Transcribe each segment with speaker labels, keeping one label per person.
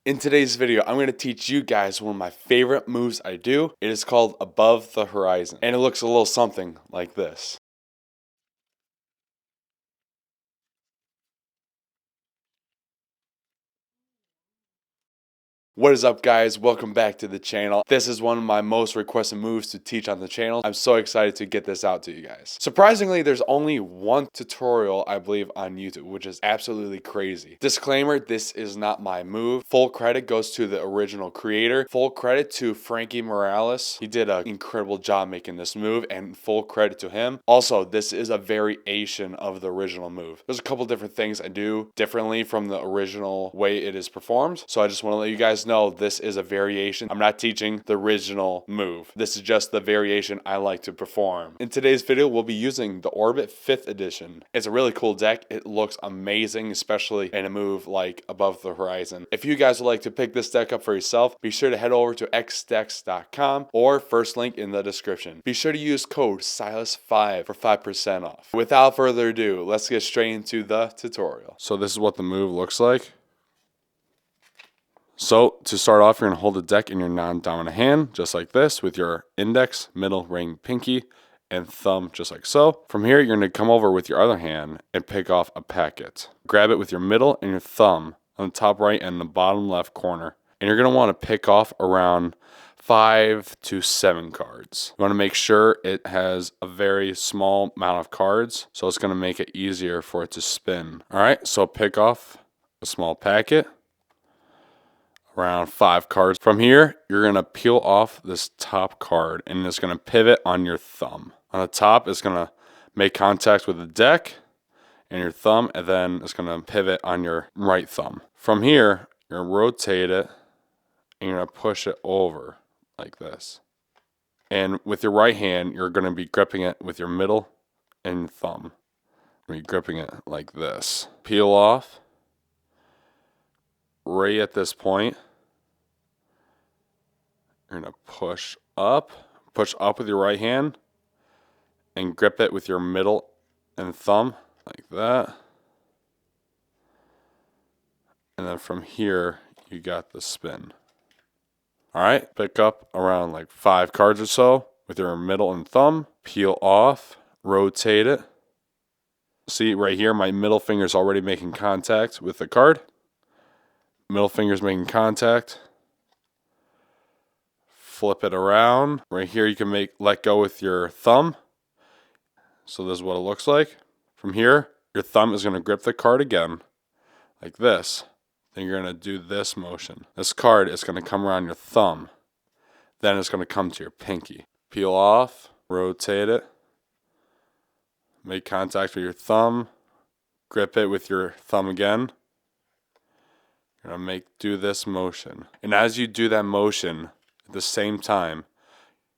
Speaker 1: In today's video, I'm going to teach you guys one of my favorite moves I do. It is called above the horizon, and it looks a little something like this. What is up, guys? Welcome back to the channel. This is one of my most requested moves to teach on the channel. I'm so excited to get this out to you guys. Surprisingly, there's only one tutorial, I believe, on YouTube, which is absolutely crazy. Disclaimer, this is not my move. Full credit goes to the original creator. Full credit to Frankie Morales. He did an incredible job making this move, and full credit to him. Also, this is a variation of the original move. There's a couple different things I do differently from the original way it is performed, so I just want to let you guys know this is a variation. I'm not teaching the original move. This is just the variation I like to perform. In today's video, we'll be using the Orbit 5th edition. It's a really cool deck. It looks amazing, especially in a move like Above the Horizon. If you guys would like to pick this deck up for yourself, be sure to head over to xdecks.com or first link in the description. Be sure to use code Silas5 for 5% off. Without further ado, let's get straight into the tutorial. So this is what the move looks like. So to start off, you're going to hold the deck in your non-dominant hand, just like this, with your index, middle, ring, pinky, and thumb, just like so. From here, you're going to come over with your other hand and pick off a packet. Grab it with your middle and your thumb on the top right and the bottom left corner. And you're going to want to pick off around 5 to 7 cards. You want to make sure it has a very small amount of cards, so it's going to make it easier for it to spin. All right, so pick off a small packet. Around 5 cards. From here, you're going to peel off this top card and it's going to pivot on your thumb. On the top, it's going to make contact with the deck and your thumb, and then it's going to pivot on your right thumb. From here, you're going to rotate it and you're going to push it over like this. And with your right hand, you're going to be gripping it with your middle and your thumb. You're gripping it like this. Peel off. Right at this point, you're going to push up with your right hand and grip it with your middle and thumb like that. And then from here, you got the spin. All right, pick up around like 5 cards or so with your middle and thumb, peel off, rotate it. See right here, my middle finger is already making contact with the card. Middle finger's making contact. Flip it around. Right here you can let go with your thumb. So this is what it looks like. From here, your thumb is going to grip the card again, like this. Then you're going to do this motion. This card is going to come around your thumb. Then it's going to come to your pinky. Peel off, rotate it. Make contact with your thumb. Grip it with your thumb again. You're going to do this motion. And as you do that motion, at the same time,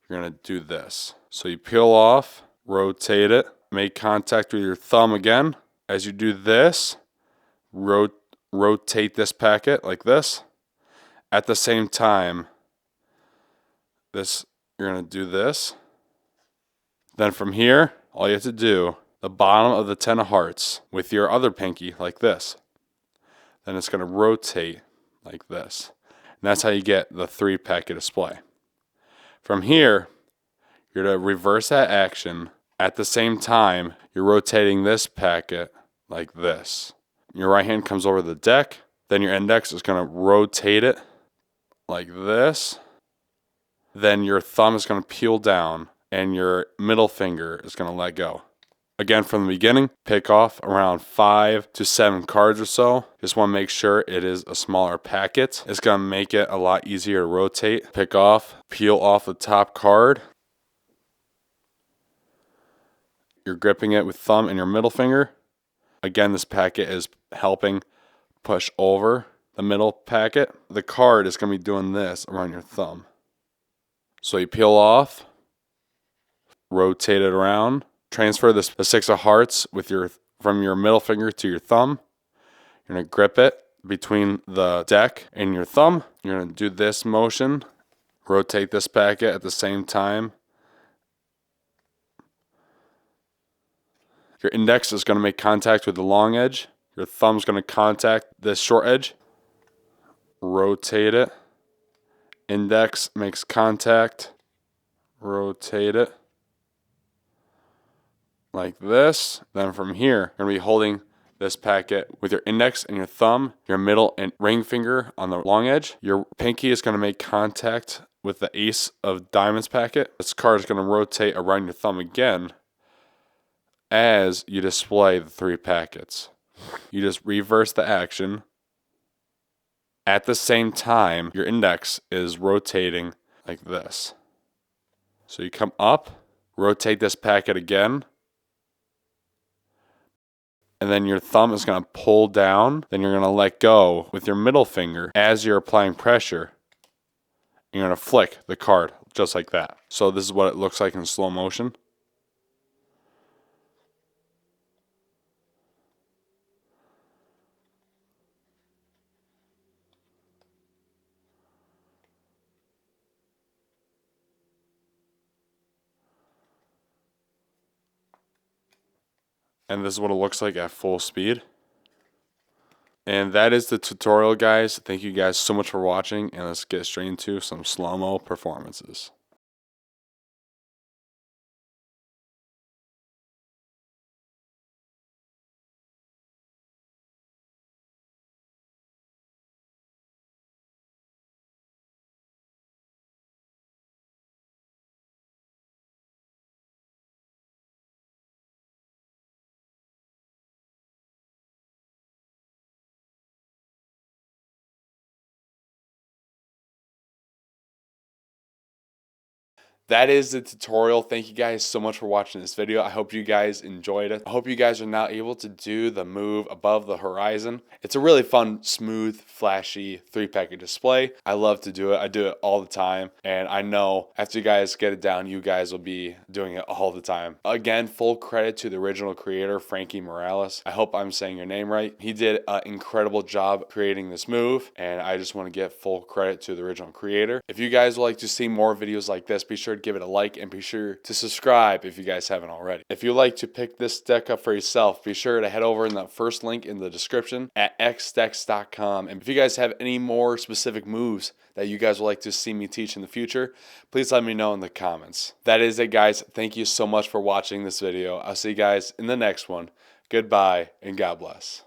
Speaker 1: you're going to do this. So you peel off, rotate it, make contact with your thumb again. As you do this, rotate this packet like this. At the same time, you're going to do this. Then from here, all you have to do, the bottom of the 10 of hearts with your other pinky like this. Then it's going to rotate like this. And that's how you get the 3 packet display. From here, you're to reverse that action. At the same time, you're rotating this packet like this. Your right hand comes over the deck. Then your index is going to rotate it like this. Then your thumb is going to peel down and your middle finger is going to let go. Again, from the beginning, pick off around 5 to 7 cards or so. Just want to make sure it is a smaller packet. It's going to make it a lot easier to rotate. Pick off, peel off the top card. You're gripping it with thumb and your middle finger. Again, this packet is helping push over the middle packet. The card is going to be doing this around your thumb. So you peel off, rotate it around. Transfer the 6 of hearts from your middle finger to your thumb. You're going to grip it between the deck and your thumb. You're going to do this motion. Rotate this packet at the same time. Your index is going to make contact with the long edge. Your thumb's going to contact this short edge. rotate it. Index makes contact, rotate it like this. Then from here, you're going to be holding this packet with your index and your thumb, your middle and ring finger on the long edge. Your pinky is going to make contact with the ace of diamonds packet. This card is going to rotate around your thumb again as you display the 3 packets. You just reverse the action. At the same time, your index is rotating like this. So you come up, rotate this packet again, and then your thumb is going to pull down. Then you're going to let go with your middle finger as you're applying pressure. You're going to flick the card just like that. So this is what it looks like in slow motion. And this is what it looks like at full speed. And that is the tutorial, guys. Thank you guys so much for watching, and let's get straight into some slow-mo performances. That is the tutorial. Thank you guys so much for watching this video. I hope you guys enjoyed it. I hope you guys are now able to do the move above the horizon. It's a really fun, smooth, flashy 3-packet display. I love to do it. I do it all the time. And I know after you guys get it down, you guys will be doing it all the time. Again, full credit to the original creator, Frankie Morales. I hope I'm saying your name right. He did an incredible job creating this move, and I just want to give full credit to the original creator. If you guys would like to see more videos like this, be sure to give it a like and be sure to subscribe if you guys haven't already. If you'd like to pick this deck up for yourself, be sure to head over in the first link in the description at xdecks.com. And if you guys have any more specific moves that you guys would like to see me teach in the future, please let me know in the comments. That is it, guys. Thank you so much for watching this video. I'll see you guys in the next one. Goodbye and God bless.